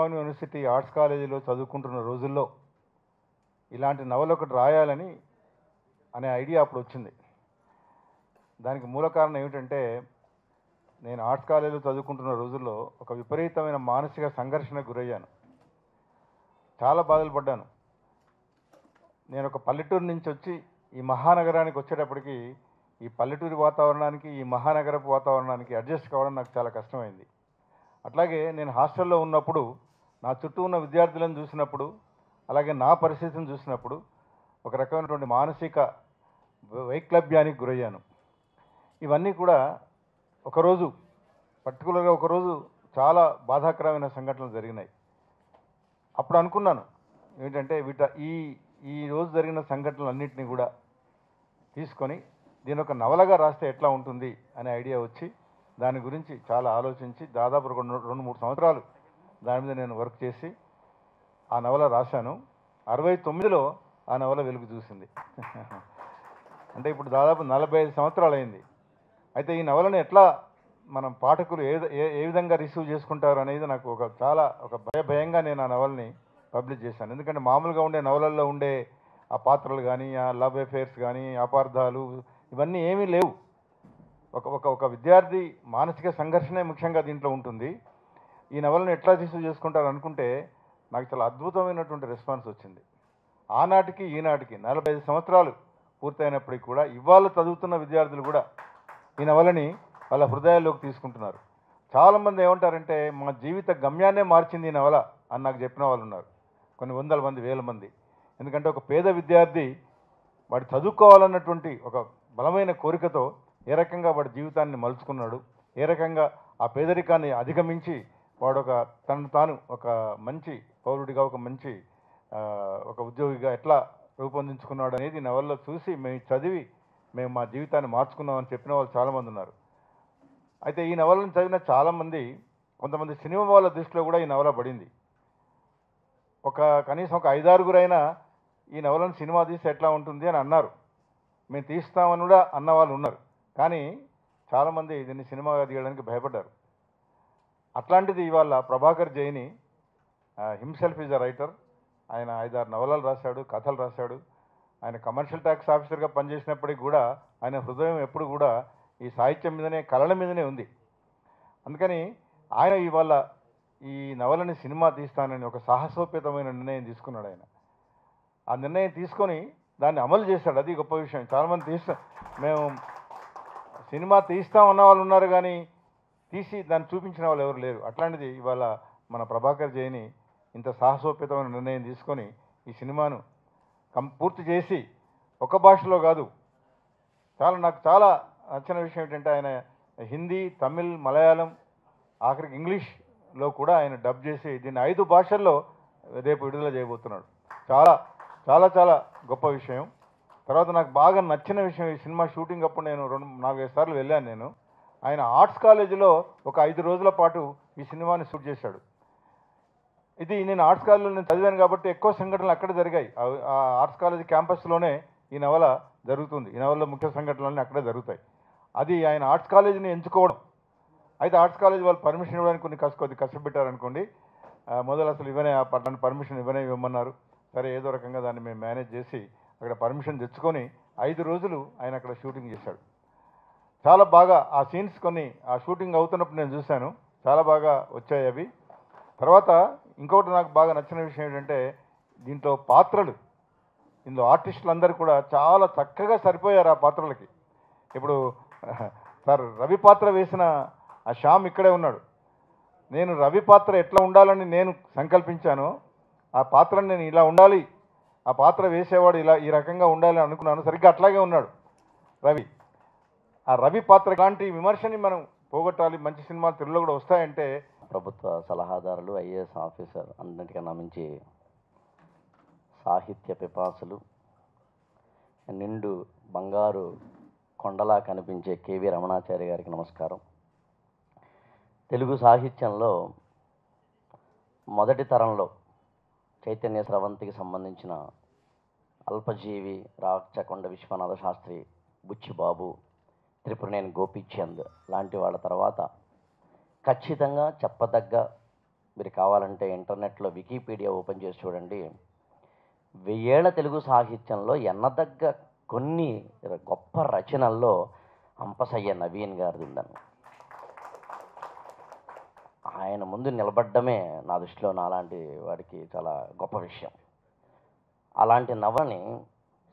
Osmania university arts కాలేజీలో చదువుకుంటున్న రోజుల్లో ఇలాంటి నవల ఒకటి రాయాలని అనే ఐడియా అప్పుడు వచ్చింది. దానికి మూల కారణం ఏమిటంటే, నేను ఆర్ట్స్ కాలేజీలో చదువుకుంటున్న రోజుల్లో ఒక విపరీతమైన మానసిక సంఘర్షణకు గురయ్యాను. చాలా బాధలు పడ్డాను. నేను ఒక పల్లెటూరు నుంచి వచ్చి ఈ మహానగరానికి వచ్చేటప్పటికి ఈ పల్లెటూరి వాతావరణానికి ఈ మహానగరపు వాతావరణానికి అడ్జస్ట్ కావడం నాకు చాలా కష్టమైంది. అట్లాగే నేను హాస్టల్లో ఉన్నప్పుడు నా చుట్టూ ఉన్న విద్యార్థులను చూసినప్పుడు, అలాగే నా పరిస్థితిని చూసినప్పుడు ఒక రకమైనటువంటి మానసిక వైక్లభ్యానికి గురయ్యాను. ఇవన్నీ కూడా ఒకరోజు పర్టికులర్గా ఒకరోజు చాలా బాధాకరమైన సంఘటనలు జరిగినాయి. అప్పుడు అనుకున్నాను ఏంటంటే ఈ రోజు జరిగిన సంఘటనలన్నింటినీ కూడా తీసుకొని దీని ఒక నవలగా రాస్తే ఎట్లా ఉంటుంది అనే ఐడియా వచ్చి దాని గురించి చాలా ఆలోచించి దాదాపు 2-3 సంవత్సరాలు దాని మీద నేను వర్క్ చేసి ఆ నవల రాశాను. 69లో ఆ నవల వెలుగు చూసింది. అంటే ఇప్పుడు దాదాపు 45 సంవత్సరాలు అయింది. అయితే ఈ నవలను ఎట్లా మనం పాఠకులు ఏ విధంగా రిసీవ్ చేసుకుంటారు అనేది నాకు ఒక భయంగా నేను ఆ నవల్ని పబ్లిష్ చేశాను. ఎందుకంటే మామూలుగా ఉండే నవలల్లో ఉండే ఆ పాత్రలు కానీ, ఆ లవ్ అఫేర్స్ కానీ, అపార్థాలు ఇవన్నీ ఏమీ లేవు. ఒక విద్యార్థి మానసిక సంఘర్షణే ముఖ్యంగా దీంట్లో ఉంటుంది. ఈ నవలను ఎట్లా రిసీవ్ చేసుకుంటారు అనుకుంటే నాకు చాలా అద్భుతమైనటువంటి రెస్పాన్స్ వచ్చింది. ఆనాటికి ఈనాటికి 45 సంవత్సరాలు పూర్తయినప్పటికీ కూడా ఇవాళ చదువుతున్న విద్యార్థులు కూడా ఈ నవలని వాళ్ళ హృదయాల్లోకి తీసుకుంటున్నారు. చాలామంది ఏమంటారంటే, మా జీవిత గమ్యాన్నే మార్చింది ఈ నవల అని నాకు చెప్పిన వాళ్ళు ఉన్నారు. కొన్ని వందల మంది, వేల మంది. ఎందుకంటే ఒక పేద విద్యార్థి వాడు చదువుకోవాలన్నటువంటి ఒక బలమైన కోరికతో ఏ రకంగా వాడి జీవితాన్ని మలుచుకున్నాడు, ఏ రకంగా ఆ పేదరికాన్ని అధిగమించి వాడు తనను తాను ఒక మంచి పౌరుడిగా, ఒక మంచి ఒక ఉద్యోగిగా ఎట్లా రూపొందించుకున్నాడు అనేది నవల్లో చూసి మేము చదివి మేము మా జీవితాన్ని మార్చుకున్నామని చెప్పిన వాళ్ళు చాలామంది ఉన్నారు. అయితే ఈ నవలను చదివిన చాలామంది, కొంతమంది సినిమా వాళ్ళ దృష్టిలో కూడా ఈ నవల పడింది. కనీసం ఒక 5-6 ఈ నవలను సినిమా తీస్తే ఎట్లా ఉంటుంది అని అన్నారు. మేము తీస్తామని కూడా అన్న వాళ్ళు ఉన్నారు. కానీ చాలామంది దీన్ని సినిమాగా తీయడానికి భయపడ్డారు. అట్లాంటిది ఇవాళ Prabhakar Jaini himself is a writer. ఆయన 5-6 నవలలు రాశాడు, కథలు రాశాడు. ఆయన కమర్షియల్ ట్యాక్స్ ఆఫీసర్గా పనిచేసినప్పటికీ కూడా ఆయన హృదయం ఎప్పుడు కూడా ఈ సాహిత్యం మీదనే, కళల మీదనే ఉంది. అందుకని ఆయన ఇవాళ ఈ నవలని సినిమా తీస్తానని ఒక సాహసోపేతమైన నిర్ణయం తీసుకున్నాడు. ఆయన ఆ నిర్ణయం తీసుకొని దాన్ని అమలు చేశాడు. అది గొప్ప విషయం. చాలామంది మేము సినిమా తీస్తామన్న వాళ్ళు ఉన్నారు, కానీ తీసి దాన్ని చూపించిన వాళ్ళు ఎవరు లేరు. అట్లాంటిది ఇవాళ మన ప్రభాకర్ జైని ఇంత సాహసోపేతమైన నిర్ణయం తీసుకొని ఈ సినిమాను పూర్తి చేసి ఒక భాషలో కాదు, నాకు చాలా నచ్చిన విషయం ఏంటంటే ఆయన హిందీ, తమిళ్, మలయాళం, ఆఖరికి ఇంగ్లీష్లో కూడా ఆయన డబ్ చేసి దీన్ని 5 భాషల్లో రేపు విడుదల చేయబోతున్నాడు. చాలా చాలా చాలా గొప్ప విషయం. తర్వాత నాకు బాగా నచ్చిన విషయం, ఈ సినిమా షూటింగ్ అప్పుడు నేను 4-5 సార్లు వెళ్ళాను నేను. ఆయన ఆర్ట్స్ కాలేజీలో ఒక 5 రోజుల పాటు ఈ సినిమాని షూట్ చేశాడు. నేను ఆర్ట్స్ కాలేజీలో నేను చదివాను కాబట్టి ఎక్కువ సంఘటనలు అక్కడే జరిగాయి. ఆ ఆర్ట్స్ కాలేజీ క్యాంపస్లోనే ఈ నవల జరుగుతుంది. ఈ నవలలో ముఖ్య సంఘటనలన్నీ అక్కడే జరుగుతాయి. అది ఆయన ఆర్ట్స్ కాలేజీని ఎంచుకోవడం. అయితే ఆర్ట్స్ కాలేజీ వాళ్ళు పర్మిషన్ ఇవ్వడానికి కొద్ది కష్టపెట్టారనుకోండి. మొదలు అసలు పట్టణ పర్మిషన్ ఇవ్వమన్నారు. సరే ఏదో రకంగా దాన్ని మేము మేనేజ్ చేసి అక్కడ పర్మిషన్ తెచ్చుకొని 5 రోజులు ఆయన అక్కడ షూటింగ్ చేశాడు. చాలా బాగా ఆ సీన్స్ ఆ షూటింగ్ అవుతున్నప్పుడు నేను చూశాను. చాలా బాగా వచ్చాయి అవి. తర్వాత ఇంకొకటి నాకు బాగా నచ్చిన విషయం ఏంటంటే, దీంట్లో పాత్రలు, ఇందులో ఆర్టిస్టులు అందరూ కూడా చాలా చక్కగా సరిపోయారు ఆ పాత్రలకి. ఇప్పుడు సార్ రవి పాత్ర వేసిన ఆ శ్యామ్ ఇక్కడే ఉన్నాడు. నేను రవి పాత్ర ఎట్లా ఉండాలని నేను సంకల్పించానో ఆ పాత్రను నేను ఇలా ఉండాలి, ఆ పాత్ర వేసేవాడు ఈ రకంగా ఉండాలి అనుకున్నాను. సరిగ్గా అట్లాగే ఉన్నాడు రవి. ఆ రవి పాత్ర లాంటి విమర్శని మనం పోగొట్టాలి. మంచి సినిమాలు తెలుగులో కూడా వస్తాయంటే ప్రభుత్వ సలహాదారులు, ఐఏఎస్ ఆఫీసర్, అన్నింటికన్నా మించి సాహిత్య పిపాసులు, నిండు బంగారు కొండలా కనిపించే కేవి రమణాచారి గారికి నమస్కారం. తెలుగు సాహిత్యంలో మొదటి తరంలో చైతన్య స్రవంతికి సంబంధించిన అల్పజీవి, రాచకొండ విశ్వనాథ శాస్త్రి, బుచ్చిబాబు, త్రిపురనేని గోపీచంద్ లాంటి వాళ్ళ తర్వాత ఖచ్చితంగా చెప్పదగ్గ మీరు కావాలంటే ఇంటర్నెట్లో వికీపీడియా ఓపెన్ చేసి చూడండి. 1000 ఏళ్ల తెలుగు సాహిత్యంలో ఎన్నదగ్గ కొన్ని గొప్ప రచనల్లో అంపశయ్య నవీన్ గారిది ఉందని. ఆయన ముందు నిలబడ్డమే నా దృష్టిలో నాలాంటి వాడికి చాలా గొప్ప విషయం. అలాంటి నవలని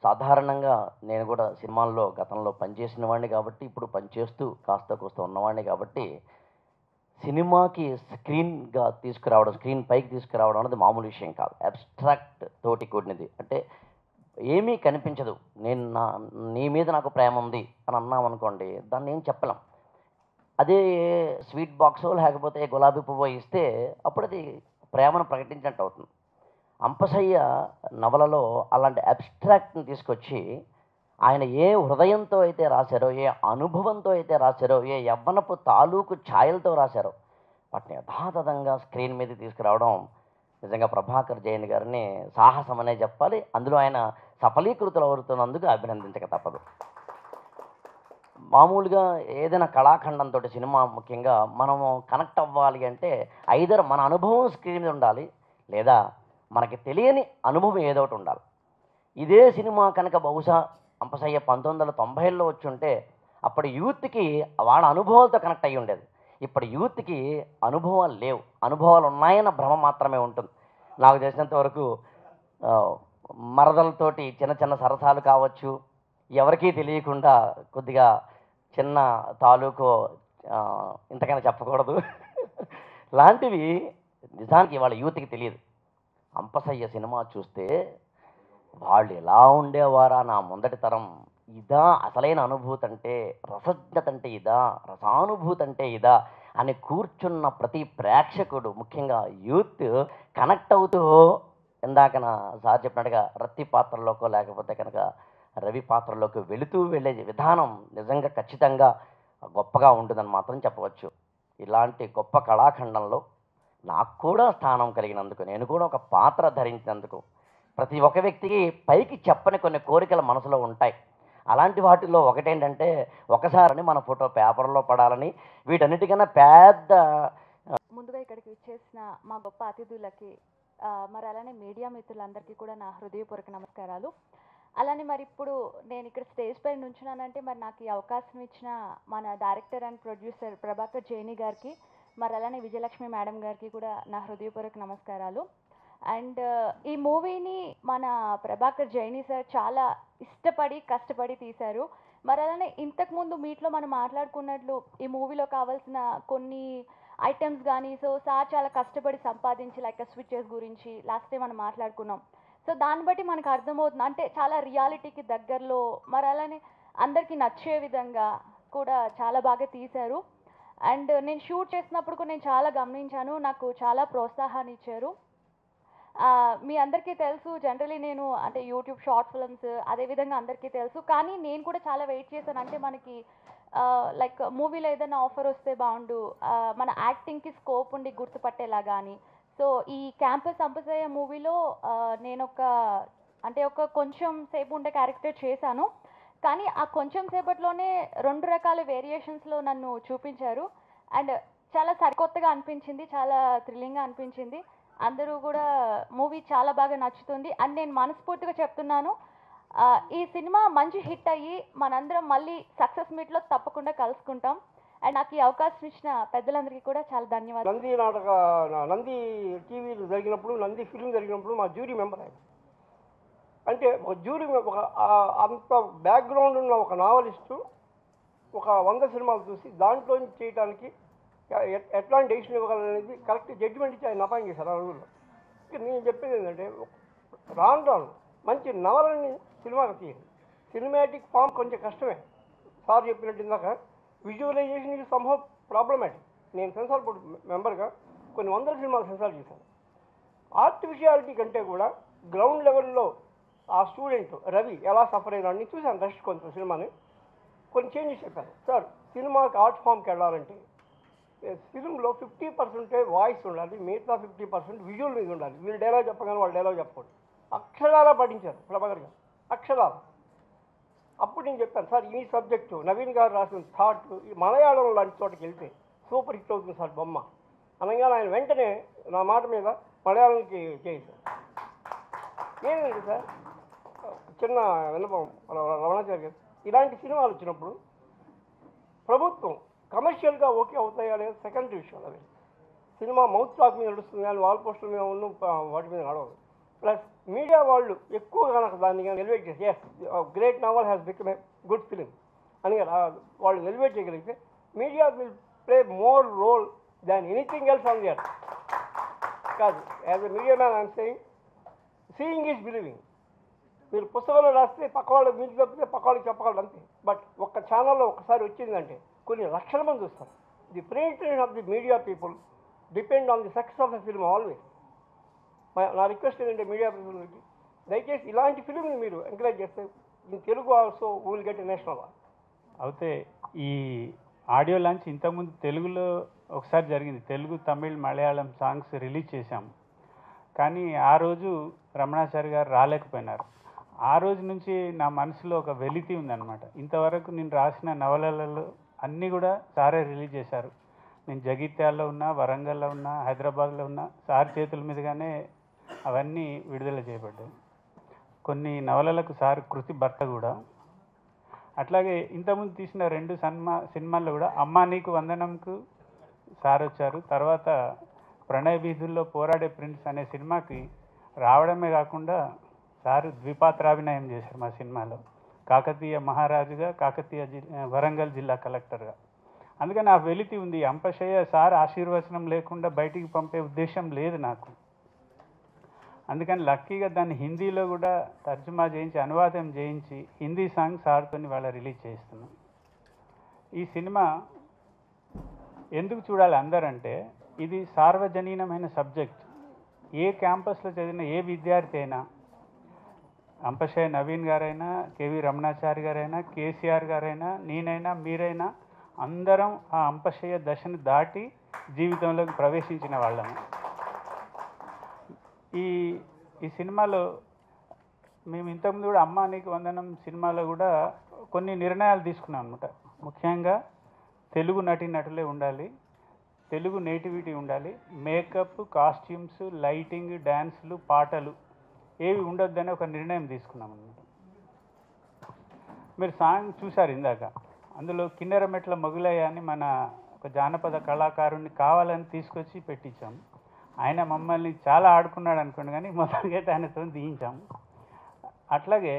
సాధారణంగా నేను కూడా సినిమాల్లో గతంలో పనిచేసిన వాడిని కాబట్టి, ఇప్పుడు పనిచేస్తూ కాస్త కూస్త ఉన్నవాడిని కాబట్టి, సినిమాకి స్క్రీన్గా తీసుకురావడం, స్క్రీన్ పైకి తీసుకురావడం అనేది మామూలు విషయం కాదు. అబ్స్ట్రాక్ట్ తోటి కూడినది. అంటే ఏమీ కనిపించదు. నీ మీద నాకు ప్రేమ ఉంది అని అన్నాం అనుకోండి, దాన్ని ఏం చెప్పలేం. అదే స్వీట్ బాక్సో లేకపోతే గులాబీ పువ్వు ఇస్తే అప్పుడు అది ప్రేమను ప్రకటించినట్టు అవుతుంది. అంపశయ్య నవలలో అలాంటి అబ్స్ట్రాక్ట్ని తీసుకొచ్చి ఆయన ఏ హృదయంతో అయితే రాశారో, ఏ అనుభవంతో అయితే రాశారో, ఏ యవ్వనపు తాలూకు ఛాయలతో రాశారో వాటిని యథాతథంగా స్క్రీన్ మీద తీసుకురావడం నిజంగా ప్రభాకర్ జైన్ గారిని సాహసం అనే చెప్పాలి. అందులో ఆయన సఫలీకృతులు అవుతున్నందుకు అభినందించక తప్పదు. మామూలుగా ఏదైనా కళాఖండంతో సినిమా ముఖ్యంగా మనము కనెక్ట్ అవ్వాలి అంటే ఐదర్ మన అనుభవం స్క్రీన్ మీద ఉండాలి, లేదా మనకి తెలియని అనుభవం ఏదో ఒకటి ఉండాలి. ఇదే సినిమా కనుక బహుశా అంపశయ్య 1990లో వచ్చి ఉంటే అప్పటి యూత్కి వాళ్ళ అనుభవాలతో కనెక్ట్ అయ్యి ఉండేది. ఇప్పటి యూత్కి అనుభవాలు లేవు, అనుభవాలు ఉన్నాయన్న భ్రమ మాత్రమే ఉంటుంది. నాకు తెలిసినంత వరకు మరదలతోటి చిన్న చిన్న సరసాలు కావచ్చు, ఎవరికీ తెలియకుండా కొద్దిగా చిన్న తాలూకు ఇంతకైనా చెప్పకూడదు లాంటివి నిజానికి వాళ్ళ యూత్కి తెలియదు. అంపశయ్య సినిమా చూస్తే వాళ్ళు ఎలా ఉండేవారా నా ముందటి తరం, ఇదా అసలైన అనుభూతి అంటే, రసజ్ఞత అంటే ఇదా, రసానుభూతి అంటే ఇదా అని కూర్చున్న ప్రతి ప్రేక్షకుడు, ముఖ్యంగా యూత్ కనెక్ట్ అవుతూ ఇందాక నా సార్ చెప్పినట్టుగా రత్తి పాత్రలోకో లేకపోతే కనుక రవి పాత్రలోకి వెళుతూ వెళ్ళే విధానం నిజంగా ఖచ్చితంగా గొప్పగా ఉంటుందని మాత్రం చెప్పవచ్చు. ఇలాంటి గొప్ప కళాఖండంలో నాకు కూడా స్థానం కలిగినందుకు, నేను కూడా ఒక పాత్ర ధరించినందుకు, ప్రతి ఒక్క వ్యక్తికి పైకి చెప్పని కొన్ని కోరికలు మనసులో ఉంటాయి. అలాంటి వాటిల్లో ఒకటేంటంటే ఒకసారి మన ఫోటో పేపర్లో పడాలని. వీటన్నిటికన్నా పెద్ద ముందుగా ఇక్కడికి విచ్చేసిన మా గొప్ప అతిథులకి మరి అలానే మీడియా మిత్రులందరికీ కూడా నా హృదయపూర్వక నమస్కారాలు. అలానే మరి ఇప్పుడు నేను ఇక్కడ స్టేజ్ పై నుంచున్నానంటే మరి నాకు ఈ అవకాశం ఇచ్చిన మన డైరెక్టర్ అండ్ ప్రొడ్యూసర్ ప్రభాకర్ జైని గారికి, మరి అలానే విజయలక్ష్మి మేడం గారికి కూడా నా హృదయపూర్వక నమస్కారాలు. అండ్ ఈ మూవీని మన ప్రభాకర్ జైని సార్ చాలా ఇష్టపడి కష్టపడి తీశారు. మరి అలానే ఇంతకుముందు మీట్లో మనం మాట్లాడుకున్నట్లు ఈ మూవీలో కావాల్సిన కొన్ని ఐటమ్స్ కానీ సార్ చాలా కష్టపడి సంపాదించి లైక్ స్విచెస్ గురించి లాస్ట్ టైం మనం మాట్లాడుకున్నాం. సో దాన్ని బట్టి మనకు అర్థమవుతుంది అంటే చాలా రియాలిటీకి దగ్గరలో, మరి అలానే అందరికీ నచ్చే విధంగా కూడా చాలా బాగా తీశారు. అండ్ నేను షూట్ చేసినప్పుడు కూడా నేను చాలా గమనించాను, నాకు చాలా ప్రోత్సాహాన్ని ఇచ్చారు. మీ అందరికీ తెలుసు జనరలీ నేను అంటే యూట్యూబ్ షార్ట్ ఫిల్మ్స్ అదేవిధంగా అందరికీ తెలుసు, కానీ నేను కూడా చాలా వెయిట్ చేశాను. అంటే మనకి లైక్ మూవీలో ఏదైనా ఆఫర్ వస్తే బాగుండు, మన యాక్టింగ్కి స్కోప్ ఉండి గుర్తుపట్టేలాగా అని. సో ఈ క్యాంపస్ అంపశయ్య మూవీలో నేను ఒక కొంచెం సేపు ఉండే క్యారెక్టర్ చేశాను, కానీ ఆ కొంచెం సేపట్లోనే 2 రకాల వేరియేషన్స్లో నన్ను చూపించారు. అండ్ చాలా సరికొత్తగా అనిపించింది, చాలా థ్రిల్లింగ్గా అనిపించింది. అందరూ కూడా మూవీ చాలా బాగా నచ్చుతుంది. అండ్ నేను మనస్ఫూర్తిగా చెప్తున్నాను, ఈ సినిమా మంచి హిట్ అయ్యి మనందరం మళ్ళీ సక్సెస్ మీట్లో తప్పకుండా కలుసుకుంటాం. అండ్ నాకు ఈ అవకాశం ఇచ్చిన పెద్దలందరికీ కూడా చాలా ధన్యవాదాలు. నంది టీవీలు జరిగినప్పుడు, నంది ఫిల్మ్ జరిగినప్పుడు మా జ్యూరీ మెంబర్ ఆయన. అంటే ఒక జ్యూరీ అంత బ్యాక్గ్రౌండ్ ఉన్న ఒక నావలిస్టు ఒక 100 సినిమాలు చూసి దాంట్లో చేయడానికి ఎట్లాంటి డెసిషన్ ఇవ్వగలనేది కరెక్ట్ జడ్జిమెంట్ ఇచ్చి ఆయన అపాయింట్ చేశారు ఆ రోజుల్లో. నేను చెప్పేది ఏంటంటే రాను మంచి నవలని సినిమాగా తీయండి. సినిమాటిక్ ఫామ్ కొంచెం కష్టమే, సార్ చెప్పినట్టు ఇందాక విజువలైజేషన్ ఇది సంభవ్ ప్రాబ్లమాటిక్. నేను సెన్సార్ బోర్డు మెంబర్గా కొన్ని 100 సినిమాలు సెన్సార్ చేశాను. ఆర్టిఫిషియాలిటీ కంటే కూడా గ్రౌండ్ లెవెల్లో ఆ స్టూడెంట్ రవి ఎలా సఫర్ అయినాడని చూశాను. రెస్ట్ కొంచెం సినిమాని కొన్ని చేంజెస్ చెప్పాను. సార్ సినిమాకి ఆర్ట్ ఫామ్కి వెళ్ళాలంటే ఫిల్మ్లో 50% వాయిస్ ఉండాలి, మిగతా 50% విజువల్ మీద ఉండాలి. వీళ్ళు డైలాగ్ చెప్పగానే వాళ్ళు డైలాగ్ చెప్పకూడదు. అక్షరాలా పఠించారు ప్రభాకర్ గారు, అక్షరాలు. అప్పుడు నేను చెప్పాను, సార్ ఈ సబ్జెక్టు నవీన్ గారు రాసిన థాట్ ఈ మలయాళం లాంటి చోటకి వెళ్తే సూపర్ హిట్ అవుతుంది సార్ బొమ్మ. అనగానే ఆయన వెంటనే నా మాట మీద మలయాళంకి చేశారు. ఏంటంటే సార్ చిన్న విన్నపం రమణాచారి గారు, ఇలాంటి సినిమాలు వచ్చినప్పుడు ప్రభుత్వం కమర్షియల్గా ఓకే అవుతాయా లేదా సెకండరీ విషయం. అవి సినిమా మౌత్ టాక్ మీద నడుస్తుంది కానీ వాల్ పోస్టర్ మీద ఉన్న వాటి మీద నడవదు. ప్లస్ మీడియా వాళ్ళు ఎక్కువ కనుక దాన్ని కానీ ఎలివేట్ చేసి as great novel has become a good film అని వాళ్ళు ఎలివేట్ చేయగలిగితే media will play more role than anything else on the earth. కాదు, as a media man I'm saying seeing is believing. మీరు పుస్తకంలో రాస్తే పక్క వాళ్ళకి మీకు తప్పితే పక్క వాళ్ళకి చెప్పగలరు అంతే. బట్ ఒక్క ఛానల్లో ఒక్కసారి వచ్చిందంటే కొన్ని లక్షల మంది చూస్తారు. The print of the media people depend on the success of the film always. నా రిక్వెస్ట్ ఏంటంటే మీడియా పీపుల్కి దయచేసి ఇలాంటి ఫిల్మ్ని మీరు ఎంకరేజ్ చేస్తే in Telugu also will get a national award. అయితే ఈ ఆడియో లాంచ్ ఇంతకుముందు తెలుగులో ఒకసారి జరిగింది. తెలుగు, తమిళ్, మలయాళం సాంగ్స్ రిలీజ్ చేశాము. కానీ ఆ రోజు రమణాచారి గారు రాలేకపోయినారు. ఆ రోజు నుంచి నా మనసులో ఒక వెలితి ఉందన్నమాట. ఇంతవరకు నేను రాసిన నవలలలో అన్నీ కూడా సారే రిలీజ్ చేశారు. నేను జగిత్యాల్లో ఉన్నా, వరంగల్లో ఉన్నా, హైదరాబాద్లో ఉన్నా, సార్ చేతుల మీదుగానే అవన్నీ విడుదల చేయబడ్డాయి. కొన్ని నవలలకు సార్ కృతి భర్త కూడా. అట్లాగే ఇంతకుముందు తీసిన 2 సినిమాల్లో కూడా అమ్మా నీకు వందనంకు సార్ వచ్చారు. తర్వాత ప్రణయ వీధుల్లో పోరాడే ప్రిన్స్ అనే సినిమాకి రావడమే కాకుండా సార్ ద్విపాత్రాభినయం చేశారు మా సినిమాలో. కాకతీయ మహారాజుగా, కాకతీయ వరంగల్ జిల్లా కలెక్టర్గా. అందుకని ఆ వెలితి ఉంది. అంపశయ్య సార్ ఆశీర్వచనం లేకుండా బయటికి పంపే ఉద్దేశం లేదు నాకు. అందుకని లక్కీగా దాన్ని హిందీలో కూడా తర్జుమా చేయించి, అనువాదం చేయించి హిందీ సాంగ్ సార్తో వాళ్ళ రిలీజ్ చేస్తున్నాం. ఈ సినిమా ఎందుకు చూడాలి అందరంటే, ఇది సార్వజనీనమైన సబ్జెక్ట్. ఏ క్యాంపస్లో చదివిన ఏ విద్యార్థి అయినా, అంపశయ్య నవీన్ గారైనా, కేవి రమణాచారి గారైనా, కేసీఆర్ గారైనా, నేనైనా, మీరైనా అందరం ఆ అంపశయ్య దశను దాటి జీవితంలోకి ప్రవేశించిన వాళ్ళము. ఈ సినిమాలో మేము ఇంతకుముందు కూడా అమ్మా నీకు వందనం సినిమాలో కూడా కొన్ని నిర్ణయాలు తీసుకున్నాం అనమాట. ముఖ్యంగా తెలుగు నటీనటులే ఉండాలి, తెలుగు నేటివిటీ ఉండాలి, మేకప్, కాస్ట్యూమ్స్, లైటింగ్, డ్యాన్సులు, పాటలు ఏవి ఉండొద్దని ఒక నిర్ణయం తీసుకున్నాం అనమాట. మీరు సాంగ్ చూశారు ఇందాక. అందులో కిన్నెర మెట్ల మొగులయ్య అని మన ఒక జానపద కళాకారుణ్ణి కావాలని తీసుకొచ్చి పెట్టించాము. ఆయన మమ్మల్ని చాలా ఆడుకున్నాడు అనుకోండి, కానీ మొదటికైతే ఆయనతో తీయించాము. అట్లాగే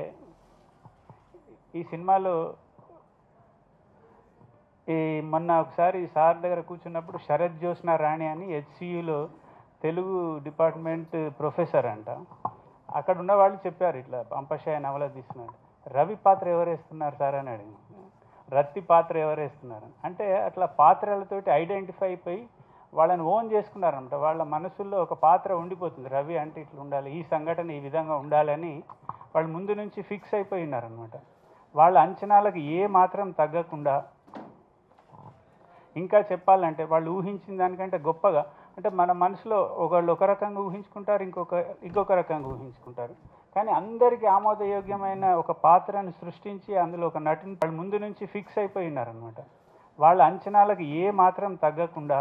ఈ సినిమాలో మొన్న ఒకసారి సార్ దగ్గర కూర్చున్నప్పుడు శరత్ జ్యోత్స్న రాణి అని హెచ్సియులో తెలుగు డిపార్ట్మెంట్ ప్రొఫెసర్ అంట. అక్కడ ఉన్న వాళ్ళు చెప్పారు, ఇట్లా అంపశయ్య నవల తీస్తున్నారు, రవి పాత్ర ఎవరు వేస్తున్నారు సార్ అని అడిగి, రత్తి పాత్ర ఎవరు వేస్తున్నారు అంటే, అట్లా పాత్రలతోటి ఐడెంటిఫై అయిపోయి వాళ్ళని ఓన్ చేసుకున్నారనమాట. వాళ్ళ మనసుల్లో ఒక పాత్ర ఉండిపోతుంది, రవి అంటే ఇట్లా ఉండాలి, ఈ సంఘటన ఈ విధంగా ఉండాలని వాళ్ళు ముందు నుంచి ఫిక్స్ అయిపోయి ఉన్నారనమాట. వాళ్ళ అంచనాలకు ఏ మాత్రం తగ్గకుండా, ఇంకా చెప్పాలంటే వాళ్ళు ఊహించిన దానికంటే గొప్పగా, అంటే మన మనసులో ఒకళ్ళు ఒక రకంగా ఊహించుకుంటారు, ఇంకొక రకంగా ఊహించుకుంటారు. కానీ అందరికీ ఆమోదయోగ్యమైన ఒక పాత్రను సృష్టించి అందులో ఒక నటుని వాళ్ళు ముందు నుంచి ఫిక్స్ అయిపోయి ఉన్నారనమాట. వాళ్ళ అంచనాలకు ఏ మాత్రం తగ్గకుండా,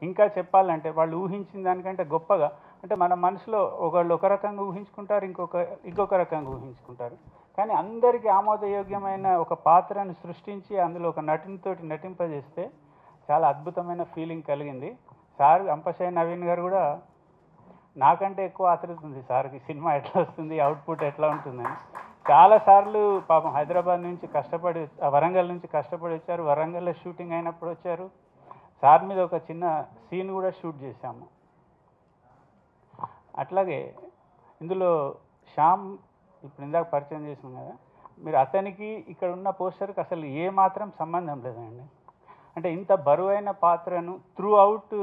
ఇంకా చెప్పాలంటే వాళ్ళు ఊహించిన దానికంటే గొప్పగా, అంటే మన మనసులో ఒకళ్ళు ఒక రకంగా ఊహించుకుంటారు, ఇంకొక రకంగా ఊహించుకుంటారు. కానీ అందరికీ ఆమోదయోగ్యమైన ఒక పాత్రను సృష్టించి అందులో ఒక నటునితోటి నటింపజేస్తే చాలా అద్భుతమైన ఫీలింగ్ కలిగింది. సార్ అంపశయ్య నవీన్ గారు కూడా నాకంటే ఎక్కువ ఆతృత ఉంది సార్కి, సినిమా ఎట్లా వస్తుంది, అవుట్పుట్ ఎట్లా ఉంటుందని. చాలాసార్లు పాపం హైదరాబాద్ నుంచి కష్టపడి, వరంగల్ నుంచి కష్టపడి వచ్చారు. వరంగల్లో షూటింగ్ అయినప్పుడు వచ్చారు. సార్ మీద ఒక చిన్న సీన్ కూడా షూట్ చేశాము. అట్లాగే ఇందులో శ్యామ్ ఇప్పుడు ఇందాక పరిచయం చేసినాం కదా, మీరు అతనికి ఇక్కడ ఉన్న పోస్టర్కి అసలు ఏ మాత్రం సంబంధం లేదండి. అంటే ఇంత బరువైన పాత్రను త్రూ అవుట్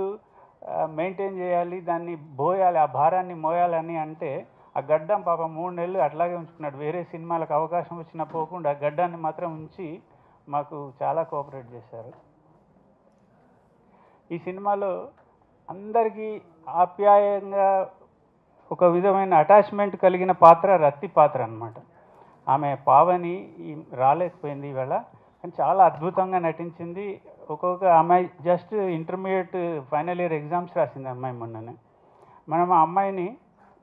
మెయింటైన్ చేయాలి, దాన్ని మోయాలి, ఆ భారాన్ని మోయాలని అంటే ఆ గడ్డం పాపం 3 నెలలు అట్లాగే ఉంచుకున్నాడు. వేరే సినిమాలకు అవకాశం వచ్చినా పోకుండా గడ్డాన్ని మాత్రం ఉంచి మాకు చాలా కోఆపరేట్ చేశారు. ఈ సినిమాలో అందరికీ ఆప్యాయంగా ఒక విధమైన అటాచ్మెంట్ కలిగిన పాత్ర రత్తి పాత్ర అన్నమాట. ఆమె పావని రాలేకపోయింది ఇవాళ, కానీ చాలా అద్భుతంగా నటించింది. ఒక్కొక్క అమ్మాయి just intermediate final year exams రాసింది అమ్మాయి మొన్ననే. మనం ఆ అమ్మాయిని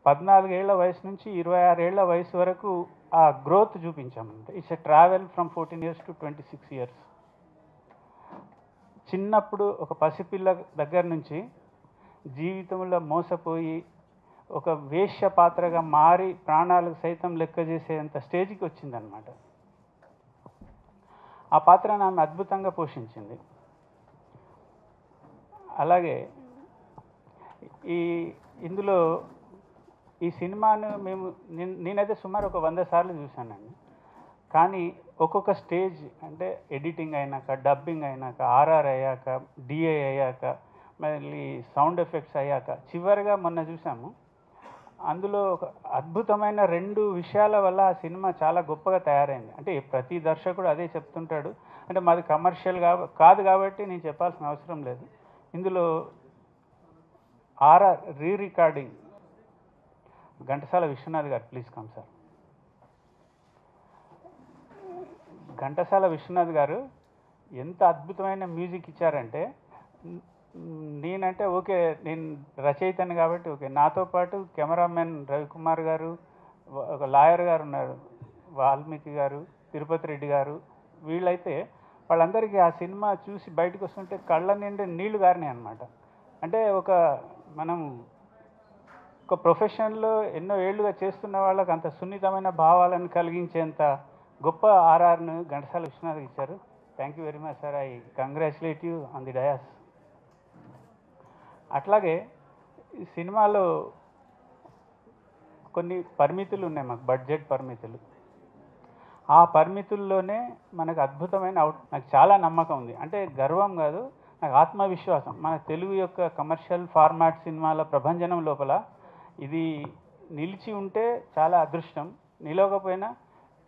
14 ఏళ్ల వయసు నుంచి 26 ఏళ్ల వయసు వరకు ఆ గ్రోత్ చూపించామంటే it's a travel from 14 years to 26 years. చిన్నప్పుడు ఒక పసిపిల్ల దగ్గర నుంచి జీవితంలో మోసపోయి ఒక వేశ్య పాత్రగా మారి ప్రాణాలకు సైతం లెక్క చేసేంత స్టేజ్కి వచ్చిందనమాట. ఆ పాత్రను ఆమె అద్భుతంగా పోషించింది. అలాగే ఇందులో ఈ సినిమాను నేనైతే సుమారు ఒక 100 సార్లు చూశానండి. కానీ ఒక్కొక్క స్టేజ్ అంటే ఎడిటింగ్ అయినాక, డబ్బింగ్ అయినాక, ఆర్ఆర్ అయ్యాక, డిఏ అయ్యాక, మళ్ళీ సౌండ్ ఎఫెక్ట్స్ అయ్యాక, చివరిగా మొన్న చూసాము. అందులో ఒక అద్భుతమైన 2 విషయాల వల్ల ఆ సినిమా చాలా గొప్పగా తయారైంది. అంటే ప్రతి దర్శకుడు అదే చెప్తుంటాడు. అంటే మాది కమర్షియల్ కాదు కాబట్టి నేను చెప్పాల్సిన అవసరం లేదు. ఇందులో ఆర్ఆర్ రికార్డింగ్ ఘంటసాల విశ్వనాథ్ గారు, please come sir. Ghantasala Viswanath గారు ఎంత అద్భుతమైన మ్యూజిక్ ఇచ్చారంటే, నేనంటే ఓకే, నేను రచయితని కాబట్టి ఓకే, నాతో పాటు కెమెరామెన్ రవికుమార్ గారు, ఒక లాయర్ గారు ఉన్నారు వాల్మీకి గారు, తిరుపతి రెడ్డి గారు, వీళ్ళైతే వాళ్ళందరికీ ఆ సినిమా చూసి బయటకు వస్తుంటే కళ్ళ నిండి నీళ్లు గారినాయి అనమాట. అంటే మనం ఒక ప్రొఫెషన్లో ఎన్నో ఏళ్ళుగా చేస్తున్న వాళ్ళకి అంత సున్నితమైన భావాలను కలిగించేంత గొప్ప ఆర్ఆర్ను ఘంటసాల విశ్వనాథ్ ఇచ్చారు. Thank you very much sir. I congratulate you on the dais. అట్లాగే ఈ సినిమాలో కొన్ని పరిమితులు ఉన్నాయి, మాకు బడ్జెట్ పరిమితులు. ఆ పరిమితుల్లోనే మనకు అద్భుతమైన నాకు చాలా నమ్మకం ఉంది. అంటే గర్వం కాదు, నాకు ఆత్మవిశ్వాసం. మన తెలుగు యొక్క కమర్షియల్ ఫార్మాట్ సినిమాల ప్రభంజనం లోపల ఇది నిలిచి ఉంటే చాలా అదృష్టం, నిలవకపోయినా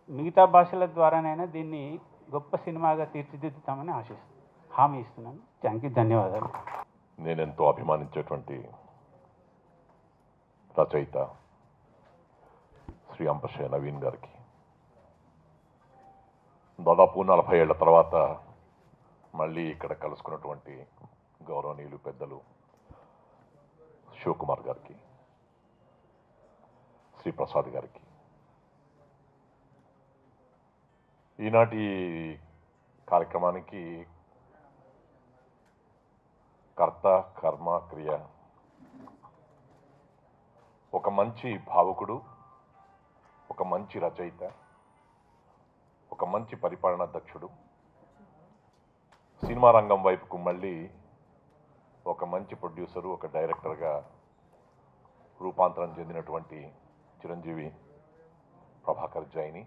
మిగతా భాషల ద్వారానైనా దీన్ని గొప్ప సినిమాగా తీర్చిదిద్దుతామని హామీ ఇస్తున్నాను. థ్యాంక్ యూ, ధన్యవాదాలు. నేనెంతో అభిమానించేటువంటి రచయిత శ్రీ అంపశయ్య నవీన్ గారికి దాదాపు 40 ఏళ్ల తర్వాత మళ్ళీ ఇక్కడ కలుసుకున్నటువంటి గౌరవనీయులు పెద్దలు శివకుమార్ గారికి, శ్రీ ప్రసాద్ గారికి, ఈనాటి కార్యక్రమానికి కర్త కర్మ క్రియ ఒక మంచి భావుకుడు, ఒక మంచి రచయిత, ఒక మంచి పరిపాలనా దక్షుడు, సినిమా రంగం వైపుకు మళ్ళీ ఒక మంచి ప్రొడ్యూసరు, ఒక డైరెక్టర్గా రూపాంతరం చెందినటువంటి చిరంజీవి ప్రభాకర్ జైని,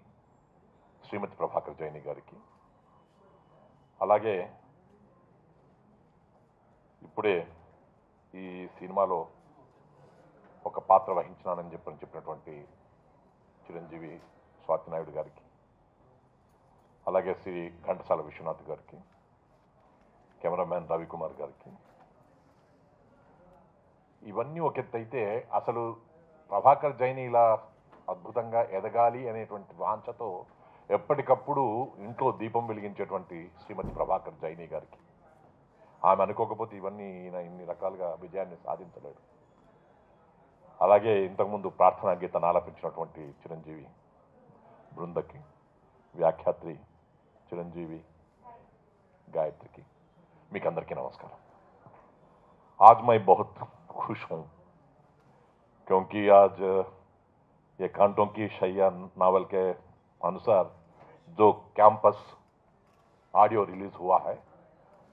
శ్రీమతి ప్రభాకర్ జైని గారికి, అలాగే ఇప్పుడే ఈ సినిమాలో ఒక పాత్ర వహించినానని చెప్పినటువంటి చిరంజీవి స్వాతినాయుడు గారికి, అలాగే శ్రీ ఘంటసాల విశ్వనాథ్ గారికి, కెమెరామ్యాన్ రవికుమార్ గారికి, ఇవన్నీ ఒక ఎత్తైతే అసలు ప్రభాకర్ జైని ఇలా అద్భుతంగా ఎదగాలి అనేటువంటి వాంఛతో ఎప్పటికప్పుడు ఇంట్లో దీపం వెలిగించేటువంటి శ్రీమతి ప్రభాకర్ జైని గారికి, ఆమె అనుకోకపోతే ఇవన్నీ ఇన్ని రకాలుగా విజయాన్ని సాధించలేడు. అలాగే ఇంతకుముందు ప్రార్థనా గీతాన్ని ఆలపించినటువంటి చిరంజీవి బృందకి, వ్యాఖ్యాత్రి చిరంజీవి गायत्री మీకు అందరికీ నమస్కారం। आज मैं बहुत खुश हूँ क्योंकि आज ये कांटों की शैया नावल के अनुसार जो कैंपस ऑडियो रिलीज हुआ है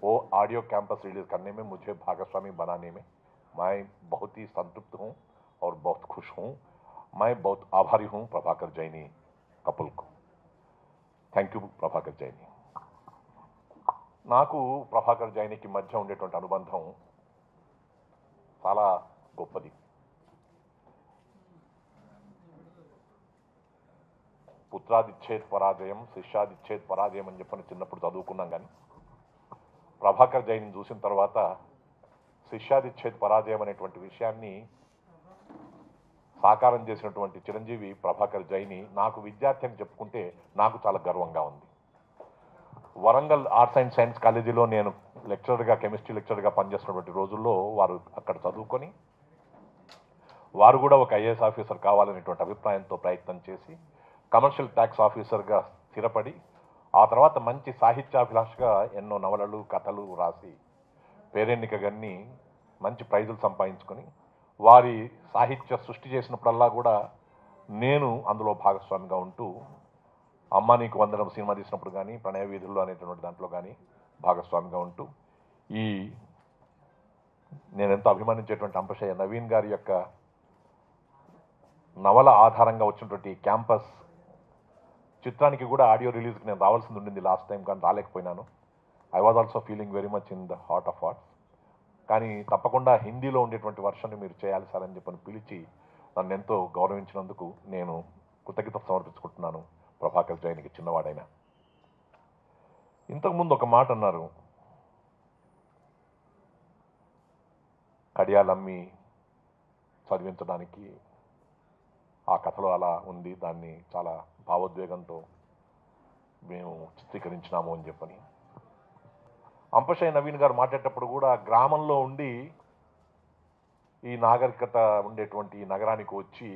वो ऑडियो कैंपस रिलीज करने में मुझे भागस्वामी बनाने में मैं बहुत ही संतुष्ट हूँ और बहुत खुश हूँ। मैं बहुत आभारी हूँ प्रभाकर जैनी कपल को। Thank you Prabhakar Jaini. నాకు ప్రభాకర్ జైనికి మధ్య ఉండేటువంటి అనుబంధం చాలా గొప్పది। పుత్రాదిచ్ఛేద్ పరాజయం, శిష్యాదిచ్ఛేద్ పరాజయం అని చెప్పని చిన్నప్పుడు చదువుకున్నాం, కానీ ప్రభాకర్ జైని చూసిన తర్వాత శిష్యాదిచ్ఛేద్ పరాజయం అనేటువంటి విషయాన్ని సాకారం చేసినటువంటి చిరంజీవి ప్రభాకర్ జైని నాకు విద్యార్థి అని చెప్పుకుంటే నాకు చాలా గర్వంగా ఉంది। వరంగల్ ఆర్ట్స్ అండ్ సైన్స్ కాలేజీలో నేను లెక్చరర్గా కెమిస్ట్రీ లెక్చరర్గా పనిచేస్తున్నటువంటి రోజుల్లో వారు అక్కడ చదువుకొని వారు కూడా ఒక ఐఏఎస్ ఆఫీసర్ కావాలనేటువంటి అభిప్రాయంతో ప్రయత్నం చేసి కమర్షియల్ ట్యాక్స్ ఆఫీసర్గా స్థిరపడి ఆ తర్వాత మంచి సాహిత్యాభిలాషగా ఎన్నో నవలలు కథలు రాసి పేరెన్నికగన్ని మంచి ప్రైజులు సంపాదించుకొని వారి సాహిత్య సృష్టి చేసినప్పుడల్లా కూడా నేను అందులో భాగస్వామిగా ఉంటూ అమ్మ నీకు వందనం సినిమా తీసినప్పుడు కానీ ప్రణయ వీధుల్లో అనేటువంటి దాంట్లో కానీ భాగస్వామిగా ఉంటూ ఈ నేను ఎంతో అభిమానించేటువంటి అంపశయ్య నవీన్ గారి యొక్క నవల ఆధారంగా వచ్చినటువంటి క్యాంపస్ చిత్రానికి కూడా ఆడియో రిలీజ్కి నేను రావాల్సింది ఉండింది లాస్ట్ టైం, కానీ రాలేకపోయినాను. I was also feeling very much in the heart of hearts. కానీ తప్పకుండా హిందీలో ఉండేటువంటి వర్షన్ని మీరు చేయాలి సార్ అని చెప్పని పిలిచి నన్ను ఎంతో గౌరవించినందుకు నేను కృతజ్ఞత సమర్పించుకుంటున్నాను ప్రభాకర్ జైన్కి, చిన్నవాడైనా. ఇంతకుముందు ఒక మాట అన్నారు, కడియాలమ్మి చదివించడానికి ఆ కథలో అలా ఉంది, దాన్ని చాలా భావోద్వేగంతో మేము చిత్రీకరించినాము అని చెప్పని. అంపశయ్య నవీన్ గారు మాట్లాడేటప్పుడు కూడా గ్రామంలో ఉండి ఈ నాగరికత ఉండేటువంటి నగరానికి వచ్చి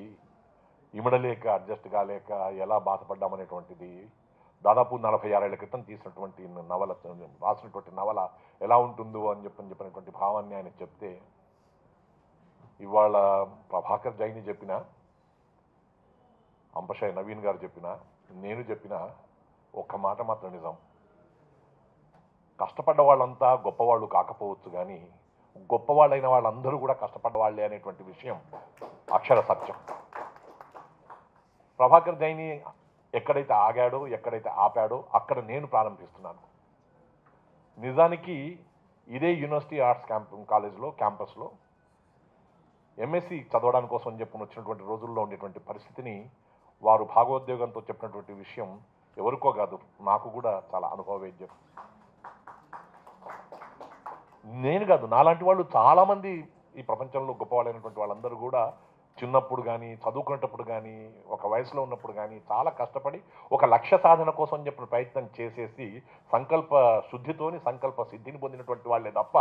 ఇమడలేక అడ్జస్ట్ కాలేక ఎలా బాధపడ్డామనేటువంటిది దాదాపు 46 ఏళ్ల క్రితం తీసినటువంటి నవల, రాసినటువంటి నవల ఎలా ఉంటుందో అని చెప్పినటువంటి భావాన్ని ఆయన చెప్తే, ఇవాళ ప్రభాకర్ జైని చెప్పిన, అంపశయ్య నవీన్ గారు చెప్పిన, నేను చెప్పిన ఒక్క మాట మాత్రం నిజం. కష్టపడ్డ వాళ్ళంతా గొప్పవాళ్ళు కాకపోవచ్చు, కానీ గొప్పవాళ్ళైన వాళ్ళందరూ కూడా కష్టపడ్డ వాళ్ళే అనేటువంటి విషయం అక్షర సత్యం. ప్రభాకర్ జైని ఎక్కడైతే ఆగాడో, ఎక్కడైతే ఆపాడో అక్కడ నేను ప్రారంభిస్తున్నాను. నిజానికి ఇదే యూనివర్సిటీ ఆర్ట్స్ కాలేజ్లో క్యాంపస్లో ఎంఎస్సి చదవడానికి కోసం చెప్పి వచ్చినటువంటి రోజుల్లో ఉండేటువంటి పరిస్థితిని వారు భాగోద్వేగంతో చెప్పినటువంటి విషయం ఎవరికో కాదు, నాకు కూడా చాలా అనుభవవేద్యం. నేను కాదు, నాలాంటి వాళ్ళు చాలామంది ఈ ప్రపంచంలో గొప్పవాళ్ళైనటువంటి వాళ్ళందరూ కూడా చిన్నప్పుడు కానీ, చదువుకునేటప్పుడు కానీ, ఒక వయసులో ఉన్నప్పుడు కానీ చాలా కష్టపడి ఒక లక్ష్య సాధన కోసం చెప్పిన ప్రయత్నం చేసేసి సంకల్ప శుద్ధితోని సంకల్ప సిద్ధిని పొందినటువంటి వాళ్ళే తప్ప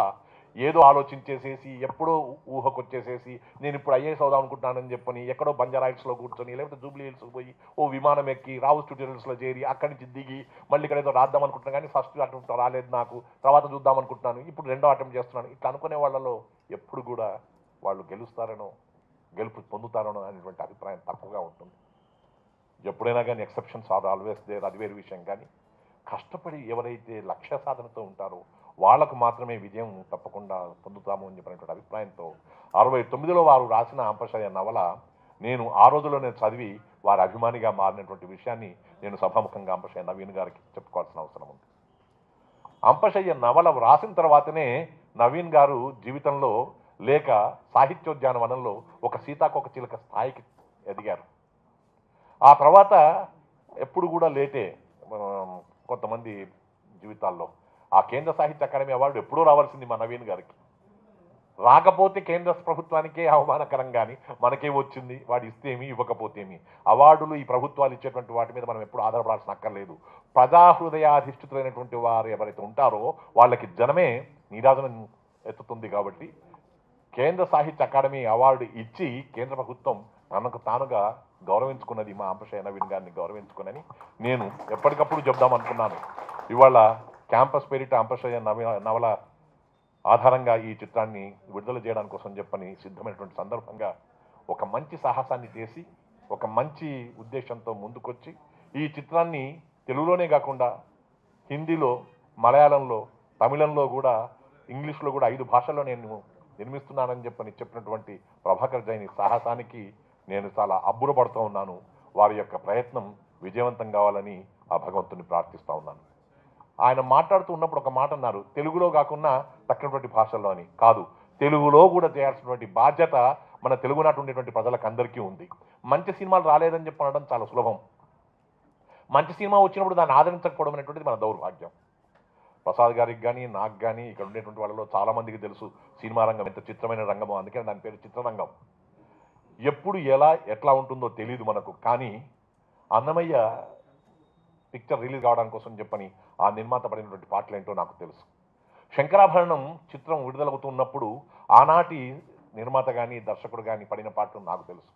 ఏదో ఆలోచించేసేసి ఎప్పుడో ఊహకొచ్చేసేసి నేను ఇప్పుడు ఐఏఎస్ అవుదాం అనుకుంటున్నానని చెప్పని ఎక్కడో బంజారా హిల్స్లో కూర్చొని లేకపోతే జూబ్లీ హిల్స్కి పోయి ఓ విమానం ఎక్కి రావు ట్యూటోరియల్స్లో చేరి అక్కడి నుంచి దిగి మళ్ళీ ఇక్కడ ఏదో రాద్దాం అనుకుంటున్నాను, కానీ ఫస్ట్ అటెంప్ట్ రాలేదు నాకు, తర్వాత చూద్దాం అనుకుంటున్నాను, ఇప్పుడు రెండో అటెంప్ట్ చేస్తున్నాను. ఇట్లా అనుకునే వాళ్ళలో ఎప్పుడు కూడా వాళ్ళు గెలుస్తారనో గెలుపు పొందుతారనో అనేటువంటి అభిప్రాయం తక్కువగా ఉంటుంది. ఎప్పుడైనా కానీ ఎక్సెప్షన్స్ ఆర్ ఆల్వేస్ దేర్, అది వేరే విషయం. కానీ కష్టపడి ఎవరైతే లక్ష్య సాధనతో ఉంటారో వాళ్లకు మాత్రమే విజయం తప్పకుండా పొందుతాము అని చెప్పినటువంటి అభిప్రాయంతో 69లో వారు రాసిన అంపశయ్య నవల నేను ఆ రోజుల్లో నేను చదివి వారి అభిమానిగా మారినటువంటి విషయాన్ని నేను సభాముఖంగా అంపశయ్య నవీన్ గారికి చెప్పుకోవాల్సిన అవసరం ఉంది. అంపశయ్య నవల రాసిన తర్వాతనే నవీన్ గారు జీవితంలో లేక సాహిత్యోద్యానవనంలో ఒక సీతాకోక చిలుక స్థాయికి ఎదిగారు. ఆ తర్వాత ఎప్పుడు కూడా లేటే కొంతమంది జీవితాల్లో. ఆ కేంద్ర సాహిత్య అకాడమీ అవార్డు ఎప్పుడూ రావాల్సింది మా నవీన్ గారికి, రాకపోతే కేంద్ర ప్రభుత్వానికే అవమానకరం, కానీ మనకే వచ్చింది, వాడు ఇస్తేమి ఇవ్వకపోతేమి. అవార్డులు ఈ ప్రభుత్వాలు ఇచ్చేటువంటి వాటి మీద మనం ఎప్పుడు ఆధారపడాల్సిన అక్కర్లేదు. ప్రజాహృదయాధిష్ఠితులైనటువంటి వారు ఎవరైతే ఉంటారో వాళ్ళకి జనమే నీరాజనం ఎత్తుతుంది. కాబట్టి కేంద్ర సాహిత్య అకాడమీ అవార్డు ఇచ్చి కేంద్ర ప్రభుత్వం తనకు తానుగా గౌరవించుకున్నది మా అంపశయ్య నవీన్ గారిని గౌరవించుకునని నేను ఎప్పటికప్పుడు చెప్దాం అనుకున్నాను. ఇవాళ క్యాంపస్ పేరిట అంపశయ్య నవల ఆధారంగా ఈ చిత్రాన్ని విడుదల చేయడానికి కోసం చెప్పని సిద్ధమైనటువంటి సందర్భంగా ఒక మంచి సాహసాన్ని చేసి ఒక మంచి ఉద్దేశంతో ముందుకొచ్చి ఈ చిత్రాన్ని తెలుగులోనే కాకుండా హిందీలో, మలయాళంలో, తమిళంలో కూడా, ఇంగ్లీష్లో కూడా 5 భాషల్లో నేను నిర్మిస్తున్నానని చెప్పినటువంటి ప్రభాకర్ జైని సాహసానికి నేను చాలా అబ్బురపడుతూ ఉన్నాను. వారి యొక్క ప్రయత్నం విజయవంతం కావాలని ఆ భగవంతుని ప్రార్థిస్తూ ఉన్నాను. ఆయన మాట్లాడుతూ ఉన్నప్పుడు ఒక మాట అన్నారు, తెలుగులో కాకుండా తక్కినటువంటి భాషల్లో అని. కాదు, తెలుగులో కూడా చేయాల్సినటువంటి బాధ్యత మన తెలుగునాట ఉండేటువంటి ప్రజలకు అందరికీ ఉంది. మంచి సినిమాలు రాలేదని చెప్పడం చాలా సులభం, మంచి సినిమా వచ్చినప్పుడు దాన్ని ఆదరించకపోవడం అనేటువంటిది మన దౌర్భాగ్యం. ప్రసాద్ గారికి కానీ నాకు కానీ ఇక్కడ ఉండేటువంటి వాళ్ళలో చాలామందికి తెలుసు సినిమా రంగం ఎంత చిత్రమైన రంగమో, అందుకని దాని పేరు చిత్రరంగం. ఎప్పుడు ఎట్లా ఉంటుందో తెలియదు మనకు, కానీ అన్నమయ్య పిక్చర్ రిలీజ్ కావడానికి కోసం చెప్పని ఆ నిర్మాత పడినటువంటి పాటలు ఏంటో నాకు తెలుసు. శంకరాభరణం చిత్రం విడుదలవుతున్నప్పుడు ఆనాటి నిర్మాత కానీ దర్శకుడు కానీ పడిన పాటలు నాకు తెలుసు.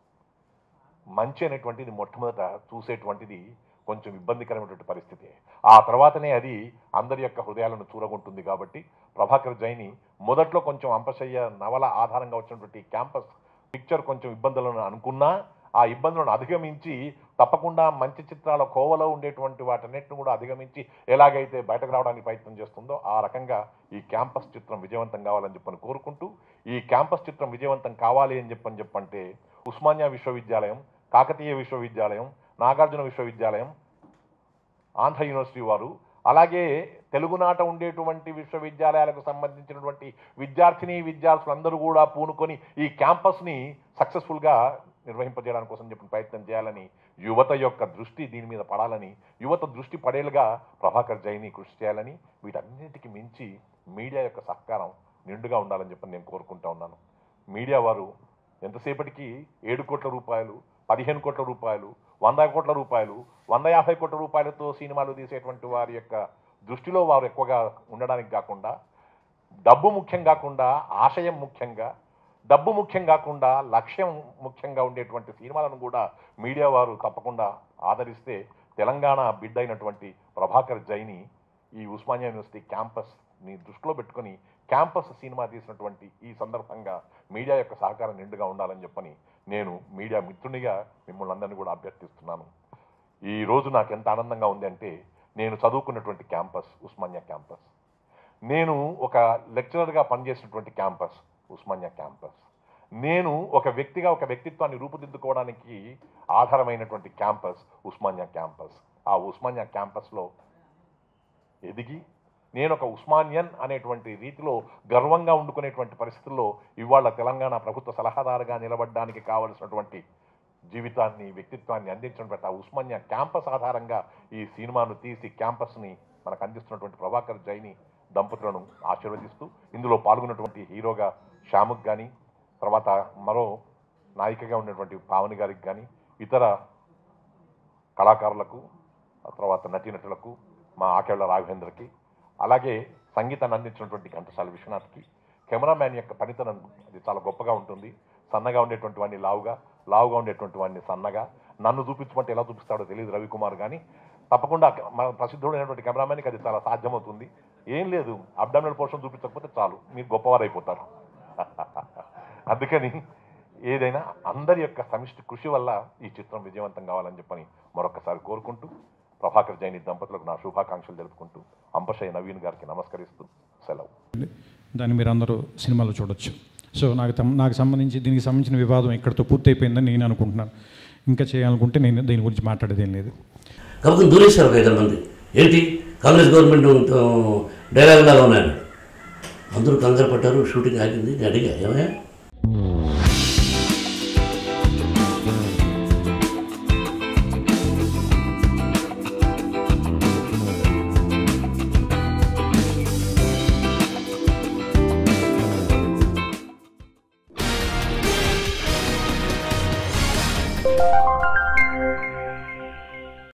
మంచి అనేటువంటిది మొట్టమొదట చూసేటువంటిది కొంచెం ఇబ్బందికరమైనటువంటి పరిస్థితి. ఆ తర్వాతనే అది అందరి యొక్క హృదయాలను చూరగొంటుంది. కాబట్టి ప్రభాకర్ జైని మొదట్లో కొంచెం అంపశయ్య నవల ఆధారంగా వచ్చినటువంటి క్యాంపస్ పిక్చర్ కొంచెం ఇబ్బందులను అనుకున్నా ఆ ఇబ్బందులను అధిగమించి తప్పకుండా మంచి చిత్రాల కోవలో ఉండేటువంటి వాటన్నిటిని కూడా అధిగమించి ఎలాగైతే బయటకు రావడానికి ప్రయత్నం చేస్తుందో ఆ రకంగా ఈ క్యాంపస్ చిత్రం విజయవంతం కావాలని చెప్పని కోరుకుంటూ, ఈ క్యాంపస్ చిత్రం విజయవంతం కావాలి అని చెప్పంటే ఉస్మానియా విశ్వవిద్యాలయం, కాకతీయ విశ్వవిద్యాలయం, నాగార్జున విశ్వవిద్యాలయం, ఆంధ్ర యూనివర్సిటీ వారు, అలాగే తెలుగునాట ఉండేటువంటి విశ్వవిద్యాలయాలకు సంబంధించినటువంటి విద్యార్థులందరూ కూడా పూనుకొని ఈ క్యాంపస్ని సక్సెస్ఫుల్గా నిర్వహింపజేయడానికి కోసం చెప్పిన ప్రయత్నం చేయాలని, యువత యొక్క దృష్టి దీని మీద పడాలని, యువత దృష్టి పడేలుగా ప్రభాకర్ జైని కృషి చేయాలని, వీటన్నిటికీ మించి మీడియా యొక్క సహకారం నిండుగా ఉండాలని చెప్పి నేను కోరుకుంటా ఉన్నాను. మీడియా వారు ఎంతసేపటికి 7 కోట్ల రూపాయలు, 15 కోట్ల రూపాయలు, 100 కోట్ల రూపాయలు, 150 కోట్ల రూపాయలతో సినిమాలు తీసేటువంటి వారి యొక్క దృష్టిలో వారు ఎక్కువగా ఉండడానికి కాకుండా, డబ్బు ముఖ్యం కాకుండా ఆశయం ముఖ్యంగా, డబ్బు ముఖ్యం కాకుండా లక్ష్యం ముఖ్యంగా ఉండేటువంటి సినిమాలను కూడా మీడియా వారు తప్పకుండా ఆదరిస్తే తెలంగాణ బిడ్డ అయినటువంటి ప్రభాకర్ జైని ఈ ఉస్మానియా యూనివర్సిటీ క్యాంపస్ని దృష్టిలో పెట్టుకొని క్యాంపస్ సినిమా తీసినటువంటి ఈ సందర్భంగా మీడియా యొక్క సహకారం నిండుగా ఉండాలని చెప్పని నేను మీడియా మిత్రునిగా మిమ్మల్ని అందరినీ కూడా అభ్యర్థిస్తున్నాను. ఈరోజు నాకు ఎంత ఆనందంగా ఉంది అంటే, నేను చదువుకున్నటువంటి క్యాంపస్ ఉస్మానియా క్యాంపస్, నేను ఒక లెక్చరర్గా పనిచేసినటువంటి క్యాంపస్ ఉస్మానియా క్యాంపస్, నేను ఒక వ్యక్తిగా ఒక వ్యక్తిత్వాన్ని రూపుదిద్దుకోవడానికి ఆధారమైనటువంటి క్యాంపస్ ఉస్మానియా క్యాంపస్. ఆ ఉస్మానియా క్యాంపస్లో ఎదిగి నేను ఒక ఉస్మానియన్ అనేటువంటి రీతిలో గర్వంగా ఉండుకునేటువంటి పరిస్థితుల్లో ఇవాళ తెలంగాణ ప్రభుత్వ సలహాదారుగా నిలబడడానికి కావలసినటువంటి జీవితాన్ని, వ్యక్తిత్వాన్ని అందించినటువంటి ఆ ఉస్మానియా క్యాంపస్ ఆధారంగా ఈ సినిమాను తీసి క్యాంపస్ని మనకు అందిస్తున్నటువంటి ప్రభాకర్ జైని దంపతులను ఆశీర్వదిస్తూ, ఇందులో పాల్గొన్నటువంటి హీరోగా శ్యాముక్ కానీ, తర్వాత మరో నాయికగా ఉన్నటువంటి పావని గారికి కానీ, ఇతర కళాకారులకు, తర్వాత నటీనటులకు, మా ఆకేళ్ల రాఘవేంద్రకి, అలాగే సంగీతాన్ని అందించినటువంటి ఘంటసాల విశ్వనాథ్కి, కెమెరామ్యాన్ యొక్క పనితనం అది చాలా గొప్పగా ఉంటుంది. సన్నగా ఉండేటువంటి వాడిని లావుగా ఉండేటువంటి వాడిని సన్నగా, నన్ను చూపించమంటే ఎలా చూపిస్తాడో తెలియదు రవికుమార్, కానీ తప్పకుండా మన ప్రసిద్ధుడైనటువంటి కెమెరామ్యాన్కి అది చాలా సాధ్యమవుతుంది. ఏం లేదు, అబ్డామినల్ పోర్షన్ చూపించకపోతే చాలు, మీరు గొప్పవారైపోతారు. అందుకని ఏదైనా అందరి యొక్క సమిష్టి కృషి వల్ల ఈ చిత్రం విజయవంతం కావాలని చెప్పని మరొకసారి కోరుకుంటూ, ప్రభాకర్ జైని దంపతులకు నా శుభాకాంక్షలు తెలుపుకుంటూ, అంపశయ్య నవీన్ గారికి నమస్కరిస్తూ సెలవు. దాన్ని మీరు అందరూ సినిమాలో చూడొచ్చు. సో నాకు సంబంధించి దీనికి సంబంధించిన వివాదం ఇక్కడితో పూర్తయిపోయిందని నేను అనుకుంటున్నాను. ఇంకా చేయాలనుకుంటే నేను దీని గురించి మాట్లాడేదేం లేదు. కాబట్టి దూరేశారు ఒక 5 మంది. ఏంటి కాంగ్రెస్ గవర్నమెంట్ డైలాగ్ లాగా ఉన్నాయన్నాడు. అందరూ కంగారు పడ్డారు. షూటింగ్ ఆగింది. నేను అడిగా, ఏమయ్యా